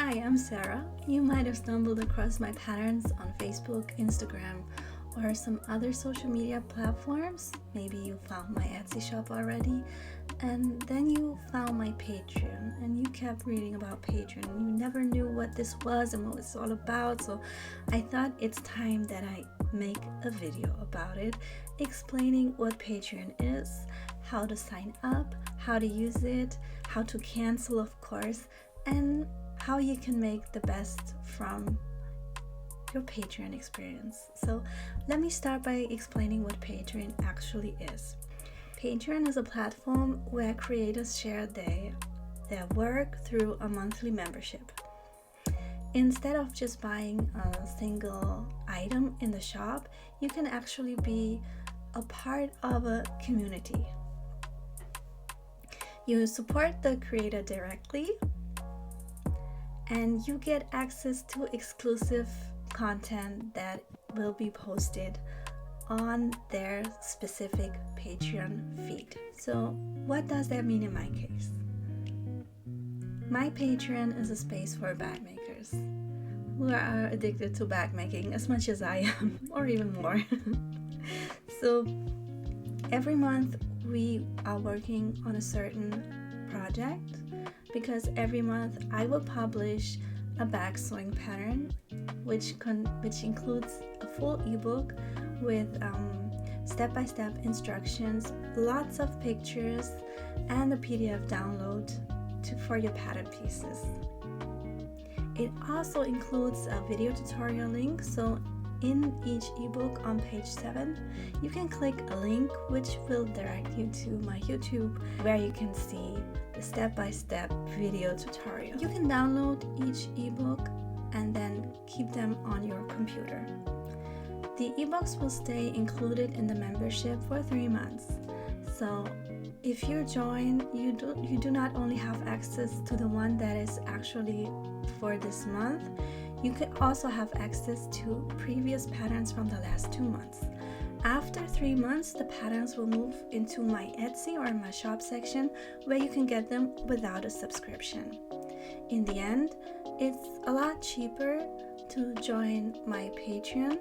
Hi, I'm Sarah. You might have stumbled across my patterns on Facebook, Instagram, or some other social media platforms. Maybe you found my Etsy shop already, and then you found my Patreon, and you kept reading about Patreon, and you never knew what this was and what it's all about. So I thought it's time that I make a video about it, explaining what Patreon is, how to sign up, how to use it, how to cancel, of course, and how you can make the best from your Patreon experience. So let me start by explaining what Patreon actually is. Patreon is a platform where creators share their work through a monthly membership. Instead of just buying a single item in the shop, you can actually be a part of a community. You support the creator directly, and you get access to exclusive content that will be posted on their specific Patreon feed. So what does that mean in my case? My Patreon is a space for bag makers who are addicted to bag making as much as I am, or even more. So every month we are working on a certain project, because every month I will publish a bag sewing pattern which includes a full ebook with step-by-step instructions, lots of pictures, and a PDF download for your pattern pieces. It also includes a video tutorial link, so in each ebook on page 7 you can click a link which will direct you to my YouTube, where you can see the step-by-step video tutorial. You can download each ebook and then keep them on your computer. The ebooks will stay included in the membership for 3 months. So if you join, you do not only have access to the one that is actually for this month, you could also have access to previous patterns from the last 2 months. After 3 months, the patterns will move into my Etsy or my shop section, where you can get them without a subscription. In the end, it's a lot cheaper to join my Patreon,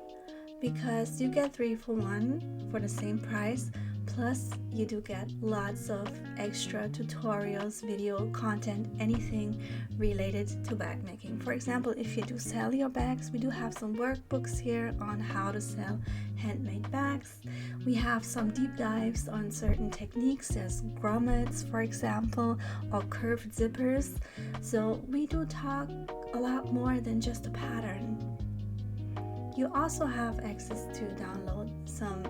because you get 3 for 1 for the same price. Plus, you do get lots of extra tutorials, video content, anything related to bag making. For example, if you do sell your bags, we do have some workbooks here on how to sell handmade bags. We have some deep dives on certain techniques, as grommets, for example, or curved zippers. So we do talk a lot more than just a pattern. You also have access to download some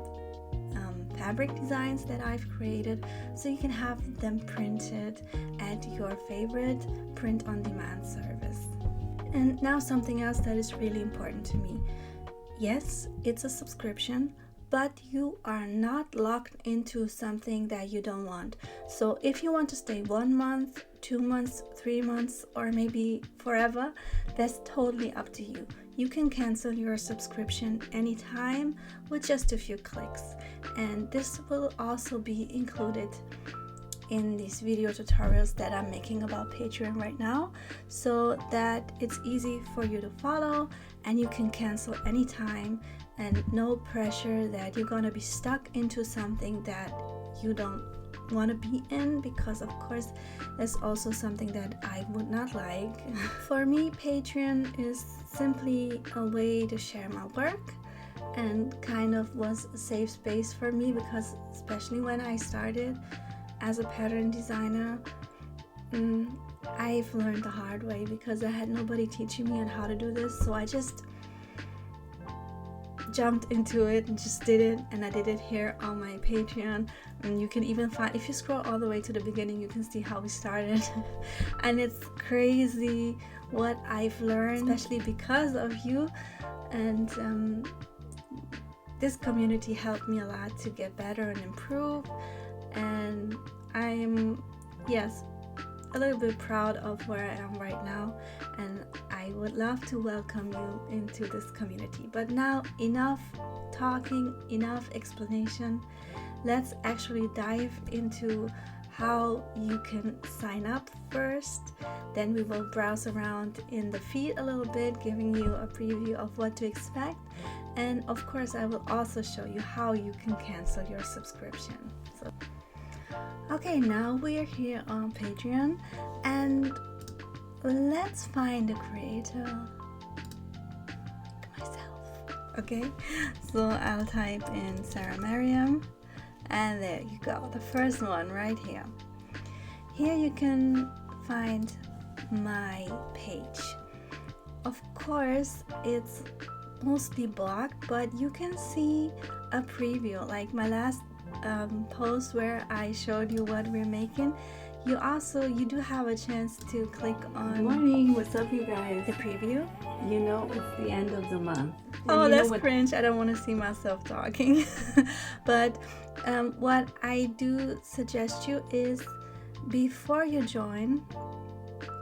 fabric designs that I've created, so you can have them printed at your favorite print-on-demand service. And now something else that is really important to me. Yes, it's a subscription, but you are not locked into something that you don't want. So if you want to stay 1 month, 2 months, 3 months, or maybe forever, that's totally up to you. You can cancel your subscription anytime with just a few clicks. And this will also be included in these video tutorials that I'm making about Patreon right now, so that it's easy for you to follow and you can cancel anytime, and no pressure that you're gonna be stuck into something that you don't want to be in, because of course that's also something that I would not like. For me, Patreon is simply a way to share my work, and kind of was a safe space for me, because especially when I started as a pattern designer, I've learned the hard way, because I had nobody teaching me on how to do this. So I just jumped into it and just did it, and I did it here on my Patreon. And you can even find, if you scroll all the way to the beginning, you can see how we started. And it's crazy what I've learned, especially because of you. And this community helped me a lot to get better and improve. And I'm, yes, a little bit proud of where I am right now, and I would love to welcome you into this community. But now, enough talking, enough explanation. Let's actually dive into how you can sign up first. Then we will browse around in the feed a little bit, giving you a preview of what to expect. And of course, I will also show you how you can cancel your subscription. So, okay, now we are here on Patreon, and let's find a creator. Myself. Okay, so I'll type in Sarah Mariam, and there you go. The first one right here. Here you can find my page. Of course, it's mostly blocked, but you can see a preview, like my last post where I showed you what we're making. You do have a chance to click on Good morning, what's up you guys? the preview. You know it's the end of the month. Oh, that's cringe. I don't want to see myself talking. But what I do suggest you is, before you join,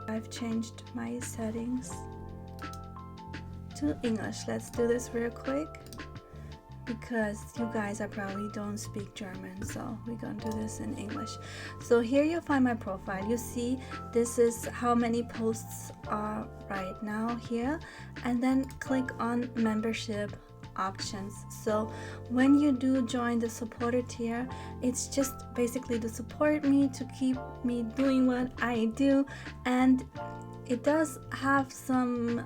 I've changed my settings to English. Let's do this real quick because you guys are probably don't speak German, so we're gonna do this in English. So here you'll find my profile. You see this is how many posts are right now here, and then click on membership options. So when you do join the supporter tier, it's just basically to support me, to keep me doing what I do, and it does have some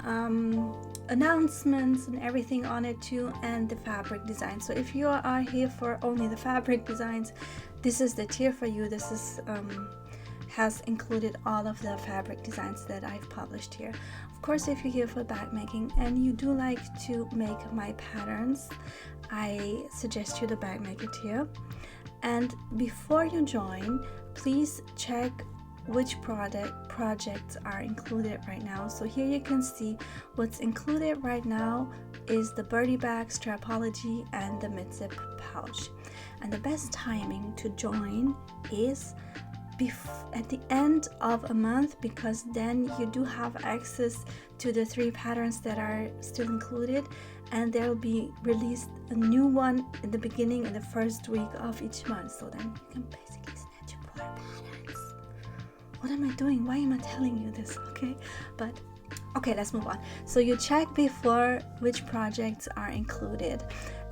announcements and everything on it too, and the fabric design. So if you are here for only the fabric designs, this is the tier for you. This is has included all of the fabric designs that I've published here. Of course, if you're here for bag making and you do like to make my patterns, I suggest you the Bagmaker tier. And before you join, please check which projects are included right now. So here you can see what's included right now is the birdie bag, Strapology, and the mid-zip pouch. And the best timing to join is at the end of a month, because then you do have access to the 3 patterns that are still included, and there will be released a new one in the beginning in the first week of each month. So then you can basically snatch 4 patterns. What am I doing? Why am I telling you this? Okay, but okay, let's move on. So you check before which projects are included,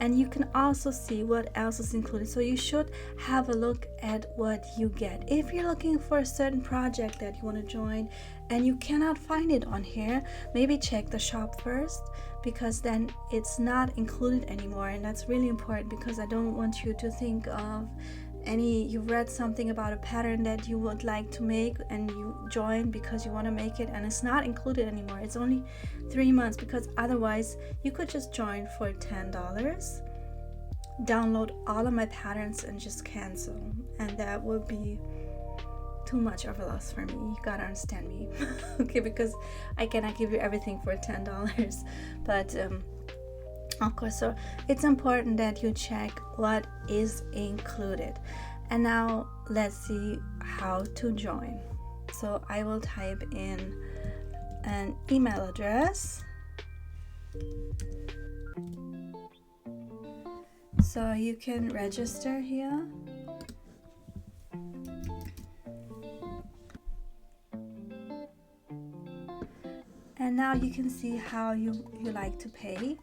and you can also see what else is included. So you should have a look at what you get. If you're looking for a certain project that you want to join and you cannot find it on here, maybe check the shop first, because then it's not included anymore. And that's really important, because I don't want you to think of you read something about a pattern that you would like to make and you join because you want to make it and it's not included anymore. It's only 3 months, because otherwise you could just join for $10, download all of my patterns and just cancel, and that would be too much of a loss for me. You gotta understand me. Okay, because I cannot give you everything for $10, but of course, so it's important that you check what is included. And now let's see how to join. So I will type in an email address. So you can register here. And now you can see how you like to pay.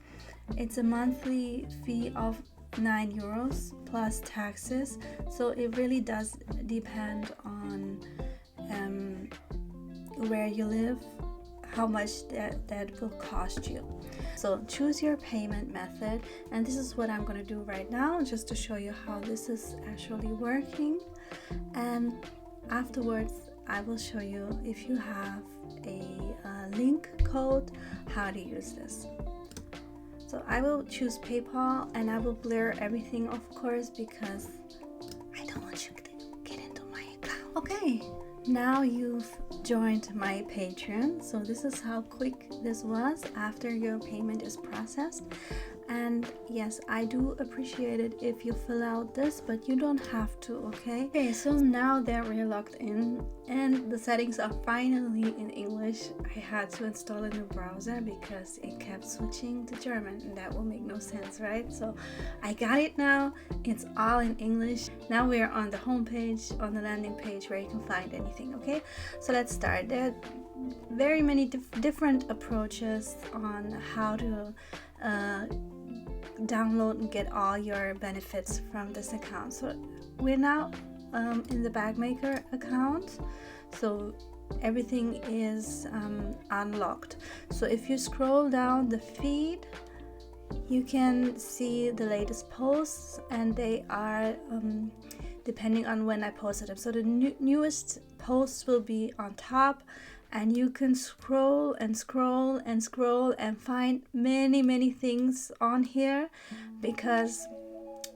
It's a monthly fee of €9 plus taxes, so it really does depend on where you live, how much that will cost you. So choose your payment method, and this is what I'm going to do right now, just to show you how this is actually working. And afterwards I will show you, if you have a link code, how to use this. So I will choose PayPal, and I will blur everything, of course, because I don't want you to get into my account. Okay, now you've joined my Patreon. So this is how quick this was after your payment is processed. And yes, I do appreciate it if you fill out this, but you don't have to. Okay, so now that we're logged in and the settings are finally in English, I had to install a new browser because it kept switching to German, and that will make no sense, right? So I got it now. It's all in English. Now we are on the home page, on the landing page where you can find anything. Okay, so let's start. There are very many different approaches on how to download and get all your benefits from this account. So we're now in the Bagmaker account, so everything is unlocked. So if you scroll down the feed, you can see the latest posts, and they are depending on when I posted them. So the newest posts will be on top, and you can scroll and scroll and scroll and find many things on here, because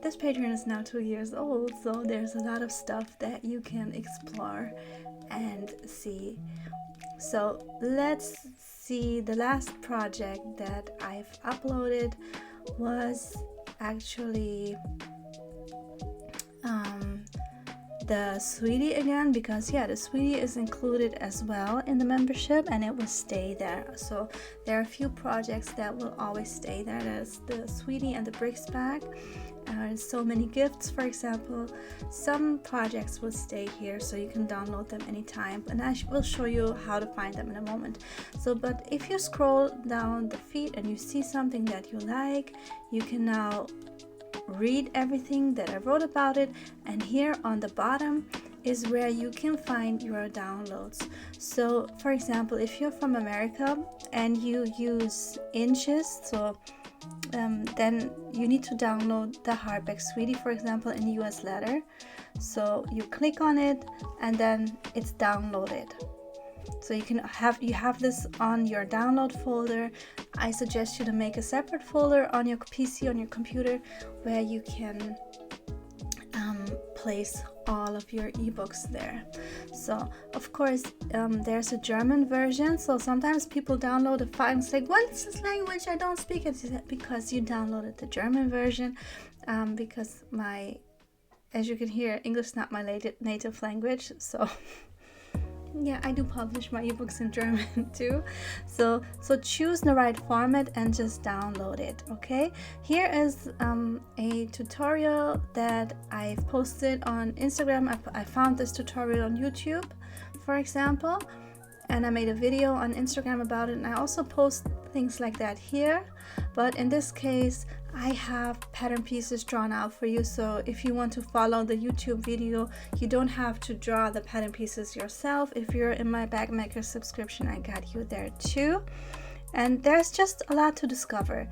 this Patreon is now 2 years old, so there's a lot of stuff that you can explore and see. So let's see, the last project that I've uploaded was actually the Sweetie again, because yeah, the Sweetie is included as well in the membership, and it will stay there. So there are a few projects that will always stay there. There's the Sweetie and the Bricks Bag. So many gifts, for example. Some projects will stay here, so you can download them anytime, and I will show you how to find them in a moment. So but if you scroll down the feed and you see something that you like, you can now read everything that I wrote about it, and here on the bottom is where you can find your downloads. So for example, if you're from America and you use inches, so then you need to download the hardback Sweetie, for example, in US letter. So you click on it and then it's downloaded. So you have this on your download folder. I suggest you to make a separate folder on your PC, on your computer, where you can place all of your ebooks there. So of course there's a German version, so sometimes people download a file and say, what is this language? I don't speak it. Because you downloaded the German version, because as you can hear, English is not my native language, so yeah, I do publish my ebooks in German too. So choose the right format and just download it. Okay, here is a tutorial that I've posted on Instagram. I found this tutorial on YouTube, for example, and I made a video on Instagram about it, and I also post things like that here. But in this case, I have pattern pieces drawn out for you, so if you want to follow the YouTube video, you don't have to draw the pattern pieces yourself. If you're in my Bagmaker subscription, I got you there too. And there's just a lot to discover.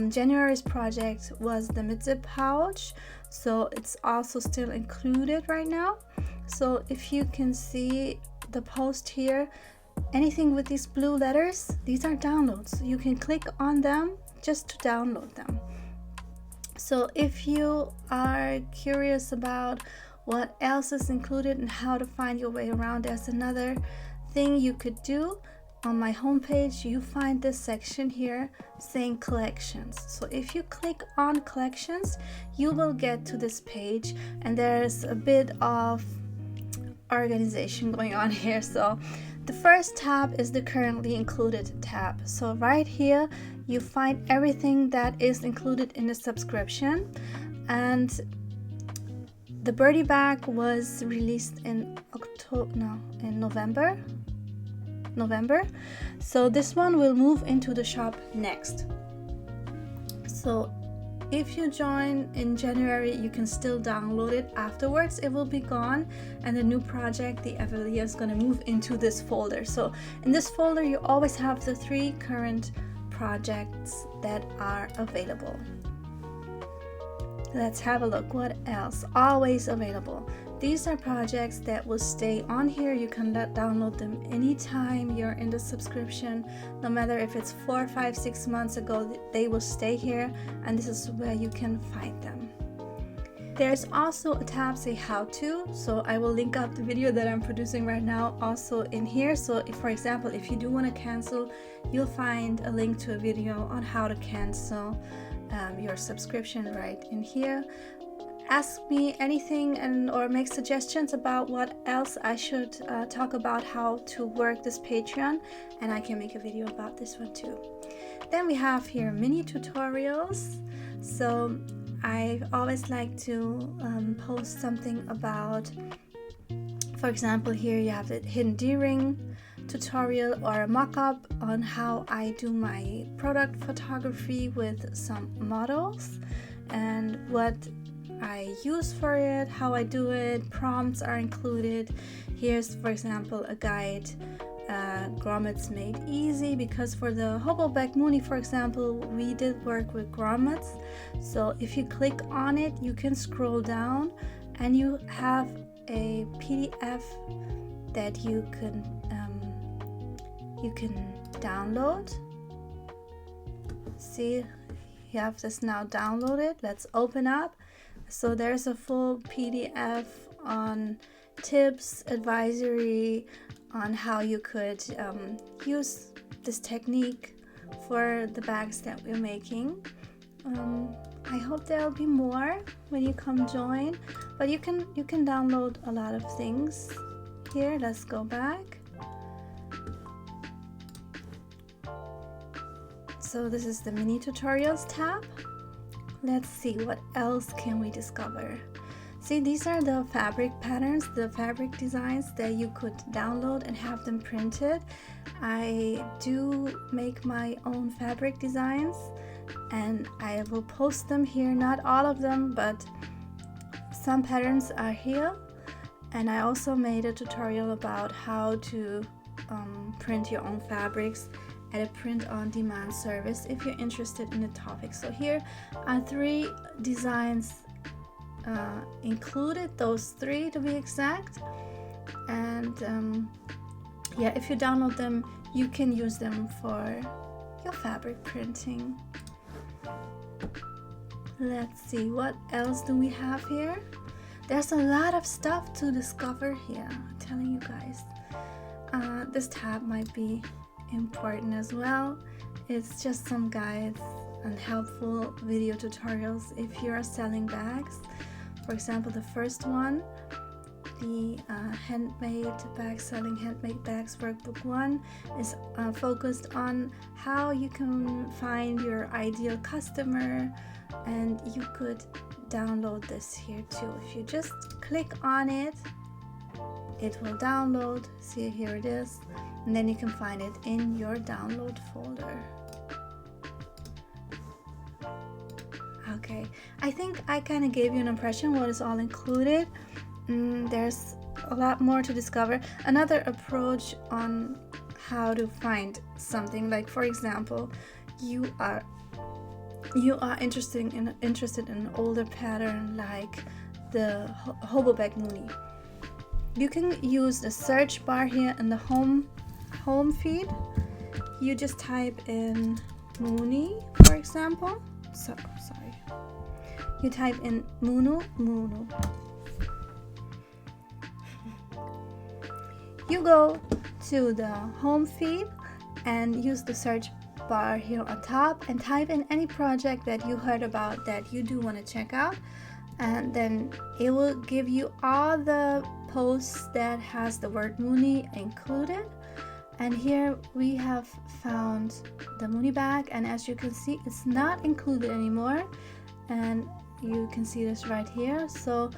January's project was the mid-zip pouch, so it's also still included right now. So if you can see the post here, anything with these blue letters, these are downloads. You can click on them just to download them. So if you are curious about what else is included and how to find your way around, there's another thing you could do. On my homepage, you find this section here saying collections. So if you click on collections, you will get to this page, and there's a bit of organization going on here. So the first tab is the currently included tab. So right here you find everything that is included in the subscription, and the birdie bag was released in November. So this one will move into the shop next. So if you join in January, you can still download it. Afterwards it will be gone, and the new project, the Evelia, is going to move into this folder. So in this folder you always have the 3 current projects that are available. Let's have a look. What else? Always available. These are projects that will stay on here. You can download them anytime you're in the subscription, no matter if it's 4, 5, 6 months ago, they will stay here, and this is where you can find them. There's also a tab say how to, so I will link up the video that I'm producing right now also in here. So if, for example, if you do want to cancel, you'll find a link to a video on how to cancel your subscription right in here. Ask me anything or make suggestions about what else I should talk about, how to work this Patreon, and I can make a video about this one too. Then we have here mini tutorials. So I always like to post something about, for example, here you have the hidden D-ring tutorial or a mock-up on how I do my product photography with some models and what I use for it, how I do it. Prompts are included. Here's, for example, a guide, grommets made easy, because for the hoboback moonie, for example, we did work with grommets. So if you click on it, you can scroll down and you have a PDF that you can download. See, you have this now downloaded. Let's open up. So there's a full PDF on tips, advisory on how you could use this technique for the bags that we're making. I hope there'll be more when you come join, but you can download a lot of things here. Let's go back. So this is the mini tutorials tab. Let's see, what else can we discover? See, these are the fabric patterns, the fabric designs that you could download and have them printed. I do make my own fabric designs and I will post them here. Not all of them, but some patterns are here. And I also made a tutorial about how to print your own fabrics at a print-on-demand service if you're interested in the topic. So here are 3 designs included, those 3 to be exact. And yeah, if you download them, you can use them for your fabric printing. Let's see, what else do we have here? There's a lot of stuff to discover here, I'm telling you guys. This tab might be important as well. It's just some guides and helpful video tutorials if you are selling bags. For example, the first one, the handmade bags, selling handmade bags workbook 1, is focused on how you can find your ideal customer, and you could download this here too. If you just click on it, it will download. See, here it is, and then you can find it in your download folder. Okay, I think I kind of gave you an impression what is all included. There's a lot more to discover. Another approach on how to find something, like for example, you are interested in an older pattern like the hoboback moonie. You can use the search bar here in the home feed. You just type in moonie, for example. Sorry. You type in Moonu. You go to the home feed and use the search bar here on top and type in any project that you heard about that you do want to check out, and then it will give you all the posts that has the word moonie included. And here we have found the moonie bag, and as you can see, it's not included anymore, and you can see this right here. So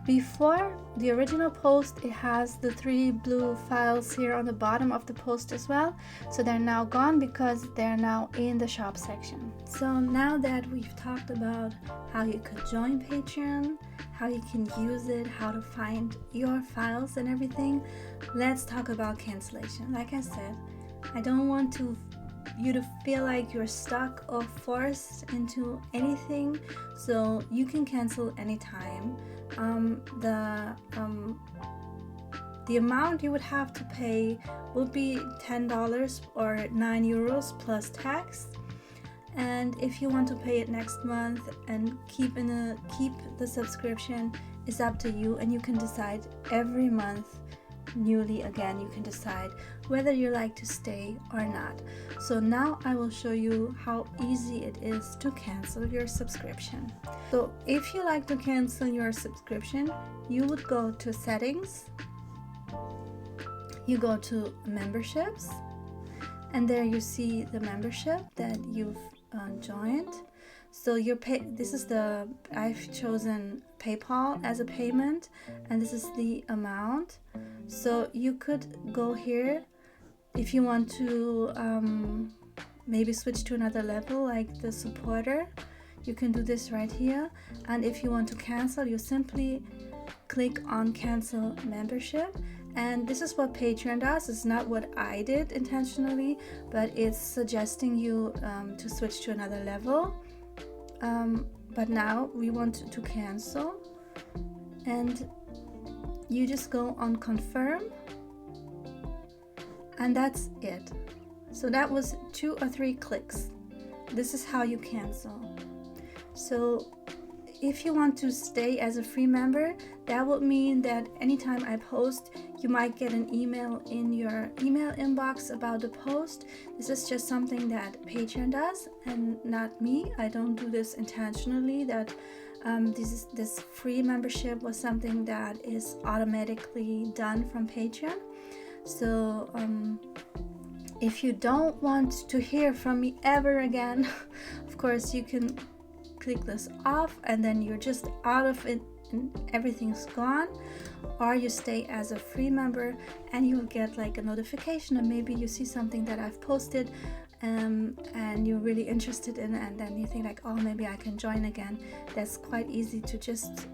before the original post, it has the 3 blue files here on the bottom of the post as well. So they're now gone because they're now in the shop section. So now that we've talked about how you could join Patreon, how you can use it, how to find your files and everything, let's talk about cancellation. Like I said, I don't want you to feel like you're stuck or forced into anything, so you can cancel anytime. The amount you would have to pay would be $10 or €9 plus tax. And if you want to pay it next month and keep the subscription, is up to you, and you can decide every month newly again, you can decide whether you like to stay or not. So now I will show you how easy it is to cancel your subscription. So if you like to cancel your subscription, you would go to settings, you go to memberships, and there you see the membership that you've joined. So I've chosen PayPal as a payment, and this is the amount. So you could go here if you want to maybe switch to another level, like the supporter. You can do this right here. And if you want to cancel, you simply click on cancel membership. And this is what Patreon does. It's not what I did intentionally, but it's suggesting you to switch to another level. But now we want to cancel, and you just go on confirm, and that's it. So that was 2 or 3 clicks. This is how you cancel. So if you want to stay as a free member, that would mean that anytime I post, you might get an email in your email inbox about the post. This is just something that Patreon does and not me. I don't do this intentionally. That this free membership was something that is automatically done from Patreon. So if you don't want to hear from me ever again, of course you can click this off, and then you're just out of it and everything's gone. Or you stay as a free member and you will get like a notification, and maybe you see something that I've posted and you're really interested in it, and then you think like, oh, maybe I can join again. That's quite easy to just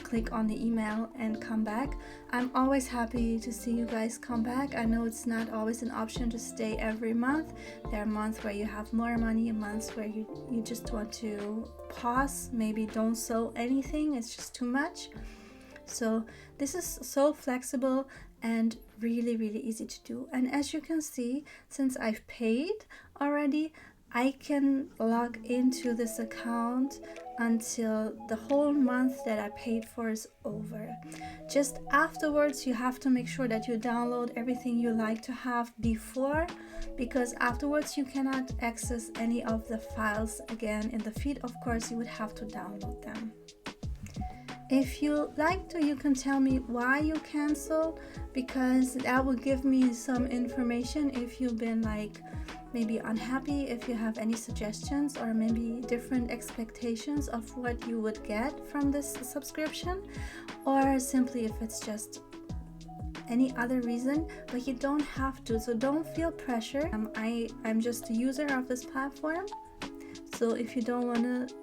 click on the email and come back. I'm always happy to see you guys come back. I know it's not always an option to stay every month. There are months where you have more money and months where you just want to pause, maybe don't sew anything, it's just too much. So this is so flexible and really, really easy to do. And as you can see, since I've paid already, I can log into this account until the whole month that I paid for is over. Just afterwards, you have to make sure that you download everything you like to have before, because afterwards you cannot access any of the files again in the feed. Of course, you would have to download them. If you like to, you can tell me why you canceled, because that will give me some information if you've been like maybe unhappy, if you have any suggestions or maybe different expectations of what you would get from this subscription, or simply if it's just any other reason. But you don't have to, so don't feel pressure. I'm just a user of this platform, so if you don't want to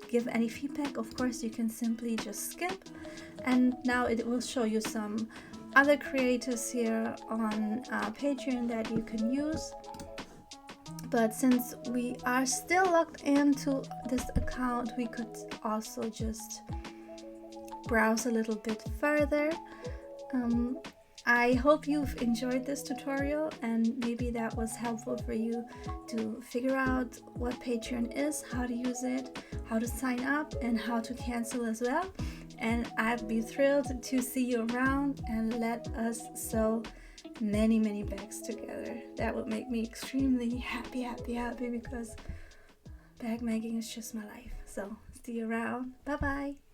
give any feedback, of course you can simply just skip. And now it will show you some other creators here on Patreon that you can use. But since we are still logged into this account, we could also just browse a little bit further. I hope you've enjoyed this tutorial, and maybe that was helpful for you to figure out what Patreon is, how to use it, how to sign up, and how to cancel as well. And I'd be thrilled to see you around, and let us sew many, many bags together. That would make me extremely happy, because bag making is just my life. So see you around. Bye bye.